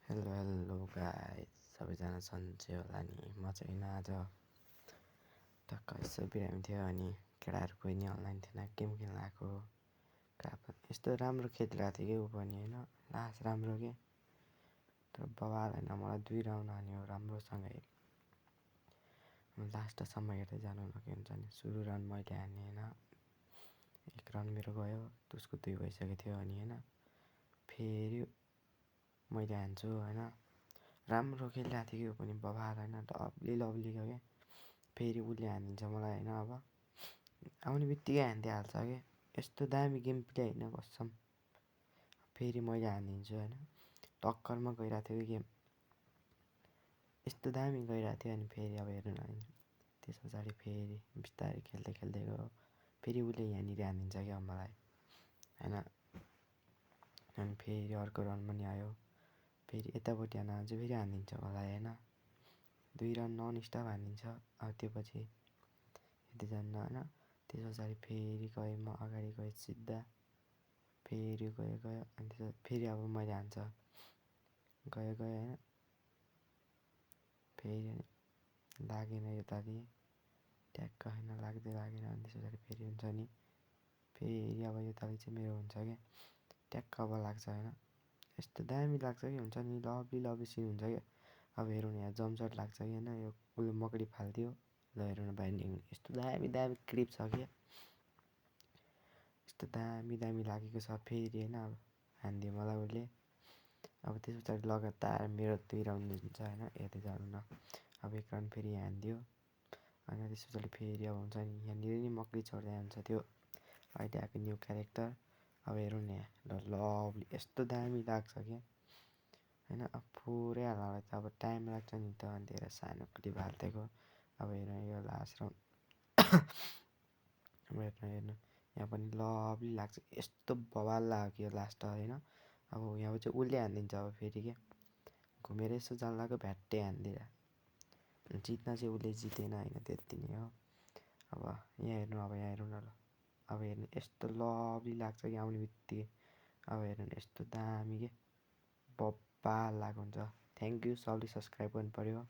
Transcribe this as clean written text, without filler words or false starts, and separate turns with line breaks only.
Hello hello guys, सबैजना सन्चै होला नि। म चाहिँ आज टक्क यसो बिरामी थियो अनि केटाहरू कोही नि अनलाइन थिएन, गेम खेल्न आएको। यस्तो राम्रो खेलिरहेको थियो कि ऊ पनि होइन, लास्ट राम्रो के तर बवाल होइन। मलाई 2 राउन्ड हान्यो राम्रोसँगै। लास्टसम्म हेर्दै जानु न के हुन्छ नि। सुरु राउन्ड मैले हानेँ होइन, 1 राउन्ड मेरो गयो, उसको 2 भइसकेको थियो अनि होइन फेरि मैले हान्छु होइन। राम्रो खेलिरहेको थियो कि ऊ पनि बवाल होइन, लभलीको के। फेरि उसले हानिदिन्छ मलाई होइन। अब आउने बित्तिकै हानिदिइहाल्छ कि, यस्तो दामी गेम प्ले होइन कसम। फेरि मैले हानिदिन्छु होइन, टक्करमा गइरहेको थियो कि गेम, यस्तो दामी गइरहेको थियो। अनि फेरि अब हेर्नु न, त्यस पछाडि फेरि बिस्तारै खेल्दै खेल्दै गयो, फेरि उसले यहाँनिर हानिदिन्छ क्या मलाई होइन। अनि फेरि अर्को राउन्ड पनि आयो, फेरि यतापट्टि हान्छ फेरि हानिदिन्छ मलाई होइन। 2 राउन्ड नन स्टप हानिदिन्छ। अब त्यो पछि यति जान्न होइन। त्यस पछाडि फेरि गएँ, म अगाडि गएँ सिधा, फेरि गयो अनि त्यसपछि फेरि अब मैले हान्छ गयो होइन। फेरि लागेन योपालि ट्याक्क होइन, लाग्दै लागेन। अनि त्यस पछाडि फेरि हुन्छ नि, फेरि अब योपालि चाहिँ मेरो हुन्छ क्या, ट्याक्क अब लाग्छ होइन। यस्तो दामी लाग्छ कि हुन्छ नि, लभली सिन हुन्छ क्या। अब हेरौँ न, यहाँ जम्पसट लाग्छ कि होइन, यो उसले मकडी फाल्थ्यो। ल हेरौँ न बाइन्डिङ, यस्तो दामी क्लिप छ क्या, यस्तो दामी लागेको छ। फेरि होइन अब हानिदियो मलाई उसले। अब त्यस पछाडि लगातार मेरो 2 राउन्ड हुन्छ होइन, हेर्दै जानु न। अब 1 राउन्ड फेरि हानिदियो अनि त्यस पछाडि फेरि अब हुन्छ नि, यहाँनिर नि मकडी चढ्दै जान्छ त्यो अहिले आएको न्यू क्यारेक्टर। अब हेरौँ न यहाँ, लभली यस्तो दामी लाग्छ क्या होइन। अब पुरै हाल्नलाई त अब टाइम लाग्छ नि त, अनि त्यही सानो क्लिप हालिदिएको। अब हेरौँ यो लास्ट राउन्ड, अब हेर्नु यहाँ पनि लभली लाग्छ, यस्तो बवाल लाग्यो लास्ट होइन। अब यहाँ चाहिँ उसले हानिदिन्छ अब फेरि के, घुमेर यसो जान लाग्यो भ्याट्टै हानिदिएर, जित्न चाहिँ उसले जितेन होइन, त्यति नै हो। अब यहाँ हेर्नु न ल, अब हेर्नु यस्तो लभली लाग्छ कि आउने बित्तिकै। अब हेर्नु न यस्तो दामी के बब्बाल लागेको हुन्छ। थ्याङ्क यू, सबले सब्सक्राइब गर्नु पऱ्यो।